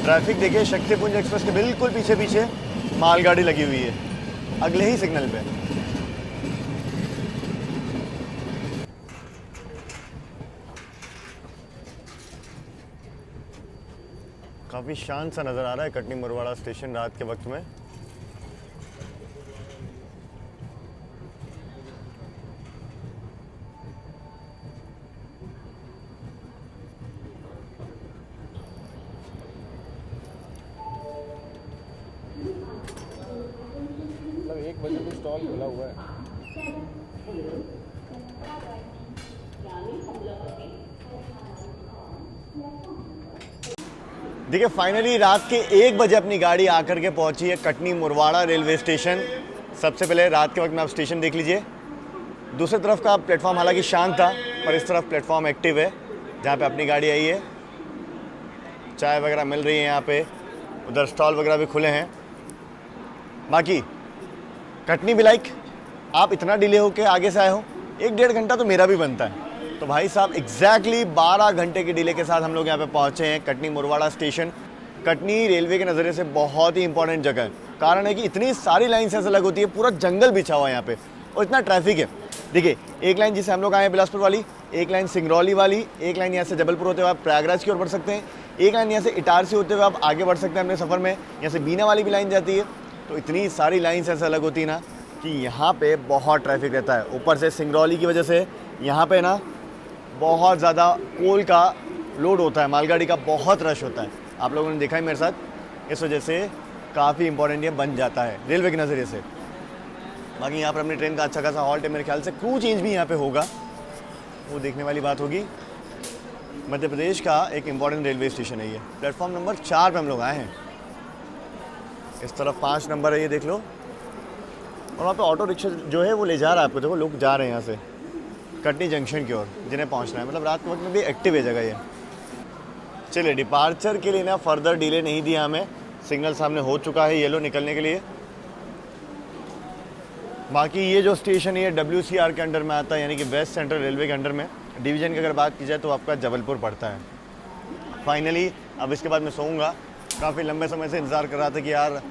ट्रैफिक देखिए, शक्तिपुंज एक्सप्रेस के बिल्कुल पीछे पीछे मालगाड़ी लगी हुई है, अगले ही सिग्नल पे। काफ़ी शांत सा नज़र आ रहा है कटनी मुरवाड़ा स्टेशन रात के वक्त में। मतलब 1 बजे भी स्टॉल खुला हुआ है। देखिए फाइनली रात के 1 बजे अपनी गाड़ी आकर के पहुंची है कटनी मुरवाड़ा रेलवे स्टेशन। सबसे पहले रात के वक्त में आप स्टेशन देख लीजिए। दूसरी तरफ का प्लेटफॉर्म हालांकि शांत था, पर इस तरफ प्लेटफॉर्म एक्टिव है जहां पे अपनी गाड़ी आई है। चाय वगैरह मिल रही है यहाँ पे, उधर स्टॉल वगैरह भी खुले हैं। बाकी कटनी भी लाइक आप इतना डिले होके आगे से आए हो, 1-1.5 घंटा तो मेरा भी बनता है। तो भाई साहब एग्जैक्टली 12 घंटे के डिले के साथ हम लोग यहाँ पे पहुँचे हैं कटनी मुरवाड़ा स्टेशन। कटनी रेलवे के नज़रिए से बहुत ही इंपॉर्टेंट जगह है। कारण है कि इतनी सारी लाइन से अलग होती है, पूरा जंगल बिछा हुआ है यहाँ पे और इतना ट्रैफिक है। देखिए एक लाइन जिससे हम लोग आए हैं बिलासपुर वाली, एक लाइन सिंगरौली वाली, एक लाइन यहाँ से जबलपुर होते हुए आप प्रयागराज की ओर बढ़ सकते हैं, एक लाइन यहाँ से इटारसी होते हुए आप आगे बढ़ सकते हैं अपने सफ़र में। यहाँ से बीना वाली भी लाइन जाती है। तो इतनी सारी लाइन ऐसे अलग होती है ना कि यहाँ पे बहुत ट्रैफिक रहता है। ऊपर से सिंगरौली की वजह से यहाँ पे ना बहुत ज़्यादा कोल का लोड होता है, मालगाड़ी का बहुत रश होता है। आप लोगों ने देखा है मेरे साथ, इस वजह से काफ़ी इंपॉर्टेंट ये बन जाता है रेलवे के नज़रिए से। बाकी यहाँ पर अपनी ट्रेन का अच्छा खासा हॉल्ट है, मेरे ख्याल से क्रू चेंज भी यहाँ पे होगा, वो देखने वाली बात होगी। मध्य प्रदेश का एक इम्पॉर्टेंट रेलवे स्टेशन है ये। प्लेटफॉर्म नंबर 4 पे हम लोग आए हैं। इस तरफ 5 नंबर है, ये देख लो। और वहाँ पे ऑटो रिक्शा जो है वो ले जा रहा है आपको, देखो लोग जा रहे हैं यहाँ से कटनी जंक्शन की ओर जिन्हें पहुँचना है। मतलब रात के वक्त में भी एक्टिव है जगह ये। चलिए डिपार्चर के लिए ना फर्दर डिले नहीं दिया हमें, सिग्नल सामने हो चुका है येलो निकलने के लिए। बाकी ये जो स्टेशन है ये WCR के अंडर में आता है, यानी कि वेस्ट सेंट्रल रेलवे के अंडर में। डिवीज़न की अगर बात की जाए तो आपका जबलपुर पड़ता है। फाइनली अब इसके बाद मैं सोऊंगा। काफ़ी लंबे समय से इंतज़ार कर रहा था कि यार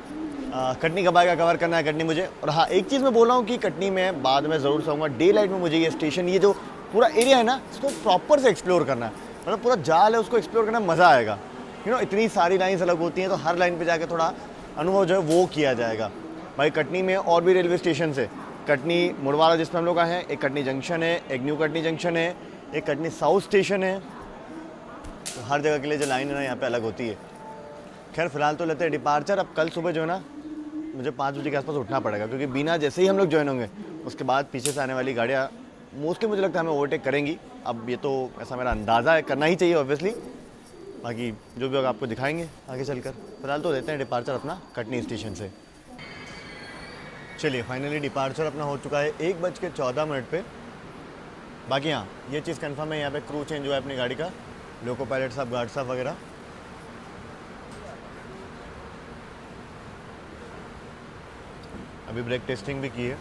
कटनी कब आएगा, कवर करना है कटनी मुझे। और हाँ एक चीज़ मैं बोल रहा हूँ कि कटनी में बाद में ज़रूर सोऊंगा। डे लाइट में मुझे ये स्टेशन, ये जो पूरा एरिया है ना, इसको प्रॉपर से एक्सप्लोर करना है। मतलब पूरा जाल है, उसको एक्सप्लोर करना मज़ा आएगा। इतनी सारी लाइन्स अलग होती हैं, तो हर लाइन पे जाके थोड़ा अनुभव जो है वो किया जाएगा। भाई कटनी में और भी रेलवे स्टेशन है, कटनी मुरवाड़ा जिसमें हम लोग आए हैं, एक कटनी जंक्शन है, एक न्यू कटनी जंक्शन है, एक कटनी साउथ स्टेशन है। तो हर जगह के लिए जो लाइन है ना यहाँ पे अलग होती है। खैर फिलहाल तो लेते हैं डिपार्चर। अब कल सुबह जो है ना मुझे 5 बजे के आसपास उठना पड़ेगा, क्योंकि बिना जैसे ही हम लोग ज्वाइन होंगे उसके बाद पीछे से आने वाली गाड़ियाँ मोस्टली मुझे लगता है हमें ओवरटेक करेंगी। अब ये तो ऐसा मेरा अंदाज़ा है, करना ही चाहिए ऑब्वियसली। बाकी जो भी होगा आपको दिखाएंगे आगे चलकर। फिलहाल तो देते हैं डिपार्चर अपना कटनी स्टेशन से। चलिए फाइनली डिपार्चर अपना हो चुका है 1:14 पे। बाकी हाँ ये चीज़ कंफर्म है, यहाँ पे क्रू चेंज हुआ है अपनी गाड़ी का, लोको पायलट साहब, गार्ड साहब वगैरह। अभी ब्रेक टेस्टिंग भी की है।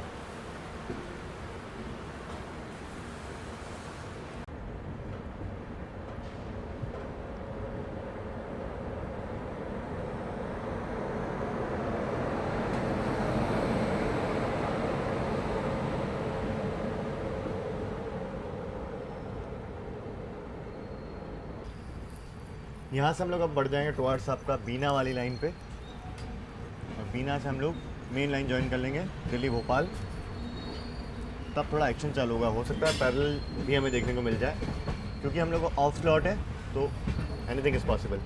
यहाँ से हम लोग अब बढ़ जाएंगे टुवर्ड्स आपका बीना वाली लाइन पे, और बीना से हम लोग मेन लाइन ज्वाइन कर लेंगे दिल्ली भोपाल। तब थोड़ा एक्शन चालू होगा, हो सकता है पैरेलल भी हमें देखने को मिल जाए, क्योंकि हम लोग को ऑफ स्लॉट है तो एनीथिंग इज़ पॉसिबल।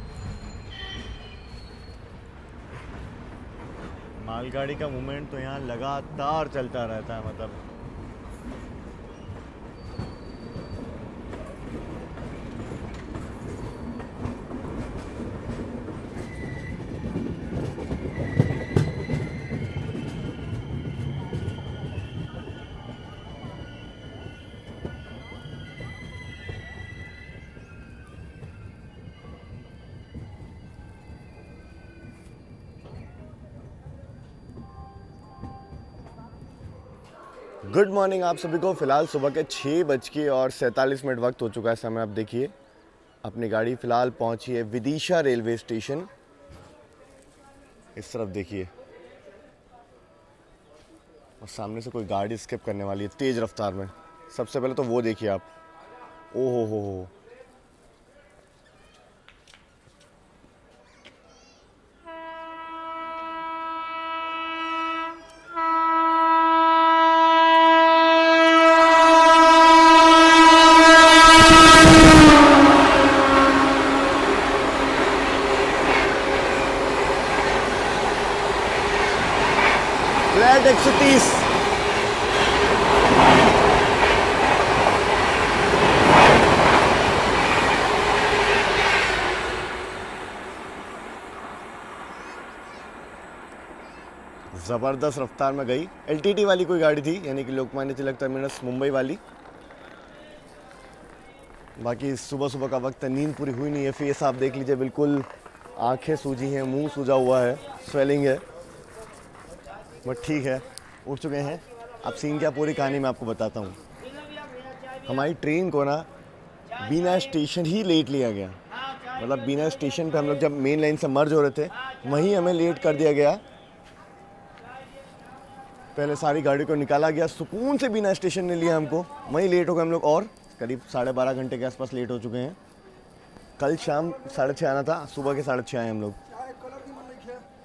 मालगाड़ी का मूवमेंट तो यहाँ लगातार चलता रहता है। मतलब गुड मॉर्निंग आप सभी को। फ़िलहाल सुबह के 6:47 वक्त हो चुका है समय। आप देखिए अपनी गाड़ी फ़िलहाल पहुंची है विदिशा रेलवे स्टेशन इस तरफ देखिए, और सामने से कोई गाड़ी स्किप करने वाली है तेज़ रफ्तार में। सबसे पहले तो वो देखिए आप, ओ हो। फ्लैट 130। ज़बरदस्त रफ्तार में गई। एलटीटी वाली कोई गाड़ी थी, यानी कि लोकमान्य तिलक टर्मिनस मुंबई वाली। बाकी सुबह सुबह का वक्त है, नींद पूरी हुई नहीं है। फेस आप देख लीजिए, बिल्कुल आंखें सूजी हैं, मुंह सूजा हुआ है, स्वेलिंग है, बट ठीक है, उठ चुके हैं। अब सीन क्या, पूरी कहानी मैं आपको बताता हूँ। हमारी ट्रेन को ना बीना स्टेशन ही लेट लिया गया। मतलब बीना स्टेशन पे हम लोग जब मेन लाइन से मर्ज हो रहे थे, वहीं हमें लेट कर दिया गया। पहले सारी गाड़ी को निकाला गया, सुकून से बिना स्टेशन ने लिया हमको, वहीं लेट हो गए हम लोग, और करीब 12.5 घंटे के आसपास लेट हो चुके हैं। कल शाम 6:30 आना था, सुबह के 6:30 आए हम लोग।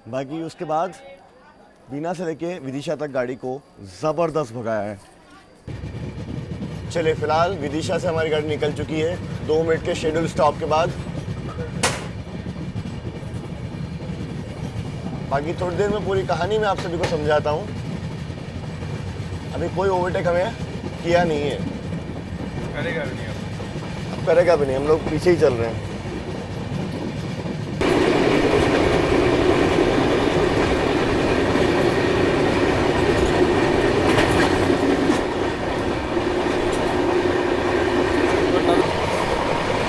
बाकी उसके बाद बीना से लेके विदिशा तक गाड़ी को ज़बरदस्त भगाया है। चलिए, फिलहाल विदिशा से हमारी गाड़ी निकल चुकी है 2 मिनट के शेड्यूल स्टॉप के बाद। बाकी थोड़ी देर में पूरी कहानी मैं आप सभी को समझाता हूँ। अभी कोई ओवरटेक हमें किया नहीं है, करेगा भी नहीं अब करेगा भी नहीं, हम लोग पीछे ही चल रहे हैं।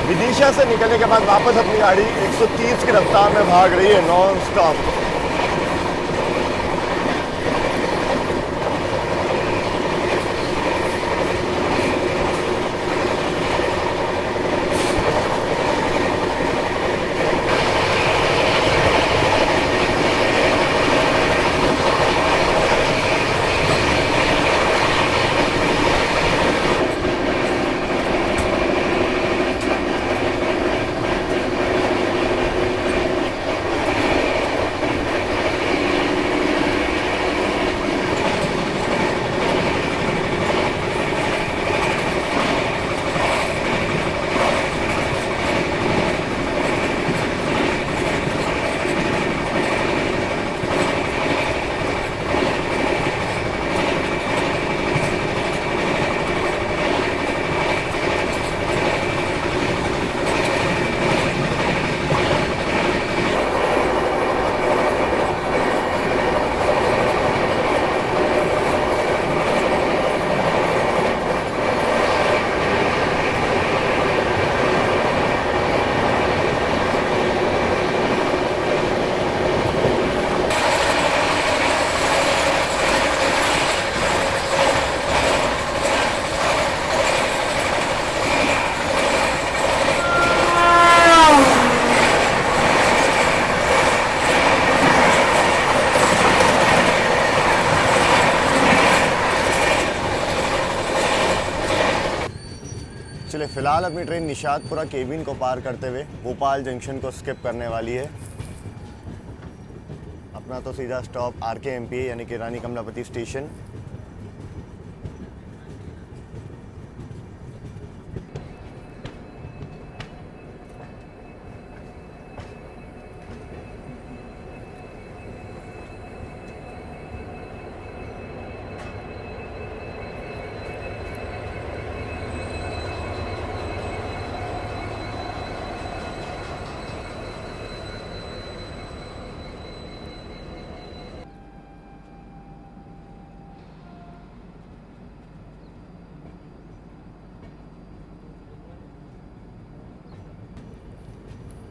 विदिशा से निकलने के बाद वापस अपनी गाड़ी 130 की रफ्तार में भाग रही है नॉन स्टॉप। चलिए, फिलहाल अपनी ट्रेन निशातपुरा केबिन को पार करते हुए भोपाल जंक्शन को स्किप करने वाली है। अपना तो सीधा स्टॉप RKMP यानी कि रानी कमलापति स्टेशन।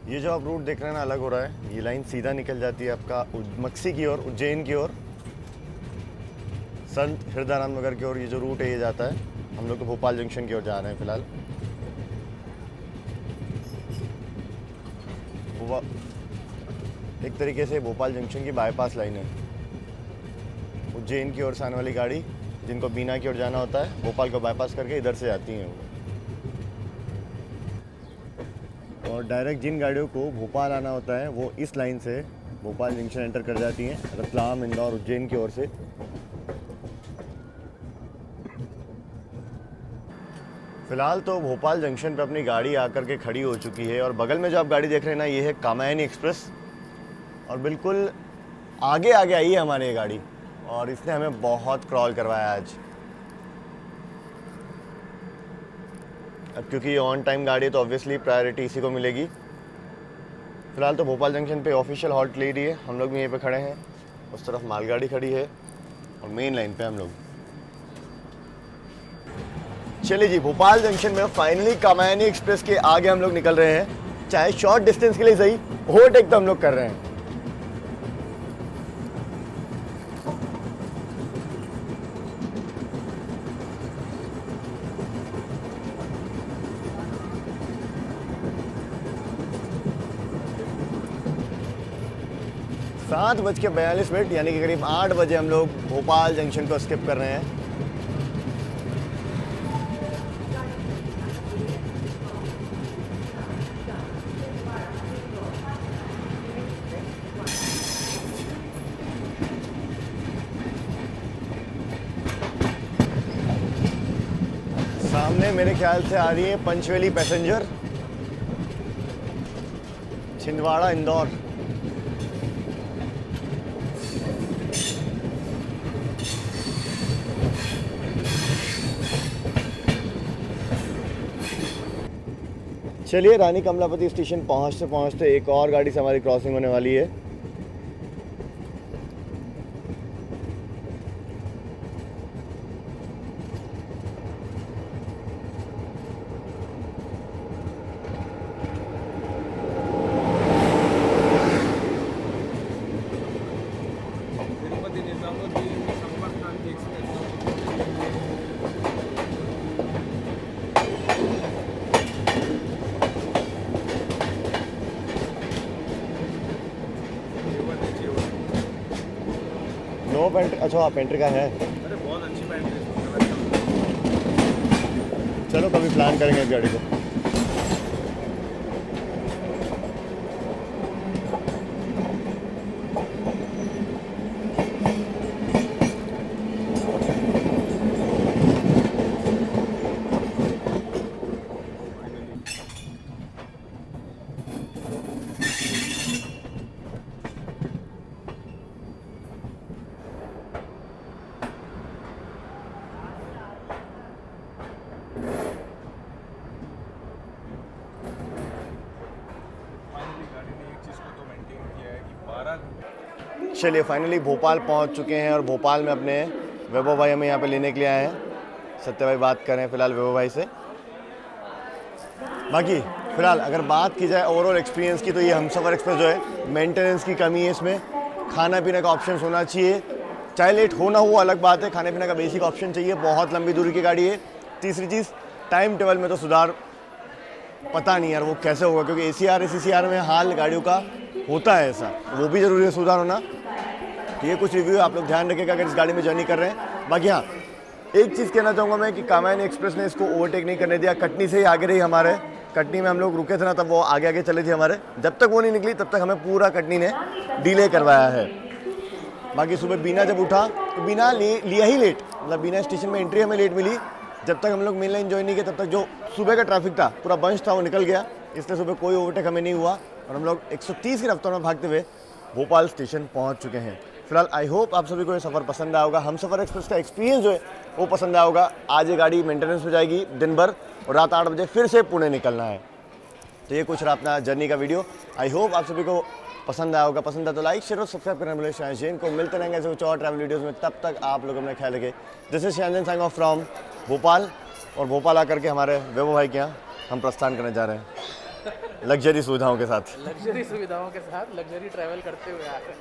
ये जो आप रूट देख रहे हैं ना, अलग हो रहा है। ये लाइन सीधा निकल जाती है आपका मक्सी की ओर, उज्जैन की ओर, संत हृदयानंद नगर की ओर। ये जो रूट है ये जाता है। हम लोग तो भोपाल जंक्शन की ओर जा रहे हैं फिलहाल। एक तरीके से भोपाल जंक्शन की बाईपास लाइन है। उज्जैन की ओर से आने वाली गाड़ी जिनको बीना की ओर जाना होता है, भोपाल को बाईपास करके इधर से जाती हैं वो। और डायरेक्ट जिन गाड़ियों को भोपाल आना होता है वो इस लाइन से भोपाल जंक्शन एंटर कर जाती हैं, रतलाम, इंदौर, उज्जैन की ओर से। फिलहाल तो भोपाल जंक्शन पे अपनी गाड़ी आकर के खड़ी हो चुकी है और बगल में जो आप गाड़ी देख रहे हैं ना, ये है कामायनी एक्सप्रेस। और बिल्कुल आगे आगे आई है हमारी ये गाड़ी और इसने हमें बहुत क्रॉल करवाया आज। अब क्योंकि ये ऑन टाइम गाड़ी है तो ऑब्वियसली प्रायोरिटी इसी को मिलेगी। फिलहाल तो भोपाल जंक्शन पे ऑफिशियल हॉल्ट ले रही है, हम लोग भी यहीं पे खड़े हैं। उस तरफ मालगाड़ी खड़ी है और मेन लाइन पे हम लोग। चलिए जी, भोपाल जंक्शन में फाइनली कामायनी एक्सप्रेस के आगे हम लोग निकल रहे हैं। चाहे शॉर्ट डिस्टेंस के लिए सही, ओवरटेक तो हम लोग कर रहे हैं। सात बज के 42 मिनट यानी कि करीब 8 बजे हम लोग भोपाल जंक्शन को स्किप कर रहे हैं। सामने मेरे ख्याल से आ रही है पंचवेली पैसेंजर, छिंदवाड़ा, इंदौर। चलिए, रानी कमलापति स्टेशन पहुंचते पहुंचते एक और गाड़ी से हमारी क्रॉसिंग होने वाली है। तिरुपति निजामुद्दीन संपर्क क्रांति एक्सप्रेस। नो पेंट्री, अच्छा हाँ पेंट्री का है। अरे बहुत अच्छी पेंट्री है। चलो कभी प्लान करेंगे इस गाड़ी को। चलिए फाइनली भोपाल पहुंच चुके हैं और भोपाल में अपने वैभव भाई हमें यहाँ पे लेने के लिए आए हैं। सत्य भाई बात कर रहे हैं फिलहाल वैभव भाई से। बाकी फिलहाल अगर बात की जाए ओवरऑल एक्सपीरियंस की, तो ये हमसफ़र एक्सप्रेस जो है मेंटेनेंस की कमी है इसमें। खाना पीने का ऑप्शन होना चाहिए, चाहे लेट होना हो अलग बात है, खाने पीने का बेसिक ऑप्शन चाहिए। बहुत लंबी दूरी की गाड़ी है। तीसरी चीज़, टाइम टेबल में तो सुधार पता नहीं यार वो कैसे होगा, क्योंकि ACR CCR में हाल गाड़ियों का होता है ऐसा, वो भी ज़रूरी है सुधार होना। तो ये कुछ रिव्यू आप लोग ध्यान रखिएगा अगर इस गाड़ी में जर्नी कर रहे हैं। बाकी हाँ, एक चीज़ कहना चाहूँगा मैं कि कामायनी एक्सप्रेस ने इसको ओवरटेक नहीं करने दिया। कटनी से ही आगे रही हमारे। कटनी में हम लोग रुके थे ना, तब वो आगे आगे चले थे हमारे। जब तक वो नहीं निकली तब तक हमें पूरा कटनी ने डिले करवाया है। बाकी सुबह बीना जब उठा तो बीना लिया ही लेट, मतलब बीना स्टेशन में एंट्री हमें लेट मिली। जब तक हम लोग मेन लाइन ज्वाइन नहीं किया तब तक जो सुबह का ट्रैफिक था, पूरा बंच था, वो निकल गया। इसलिए सुबह कोई ओवरटेक हमें नहीं हुआ और हम लोग 130 की रफ्तार में भागते हुए भोपाल स्टेशन पहुंच चुके हैं। फिलहाल आई होप आप सभी को ये सफ़र पसंद आया होगा। हमसफ़र एक्सप्रेस का एक्सपीरियंस जो है वो पसंद आया होगा। आज ये गाड़ी मेंटेनेंस में जाएगी दिन भर और रात 8 बजे फिर से पुणे निकलना है। तो ये कुछ रहा अपना जर्नी का वीडियो। आई होप आप सभी को पसंद आया होगा। पसंद है तो लाइक, शेयर और सब्सक्राइब करना भूलें। शायद को मिलते रहेंगे ऐसे कुछ और ट्रैवल वीडियोज़ में। तब तक आप लोग अपना ख्याल रखें। दिस इज शायद साइंग ऑफ फ्रॉम भोपाल। और भोपाल आकर के हमारे वैभव भाई के यहाँ हम प्रस्थान करने जा रहे हैं लग्जरी सुविधाओं के साथ। लग्जरी सुविधाओं के साथ लग्जरी ट्रैवल करते हुए आ रहे हैं।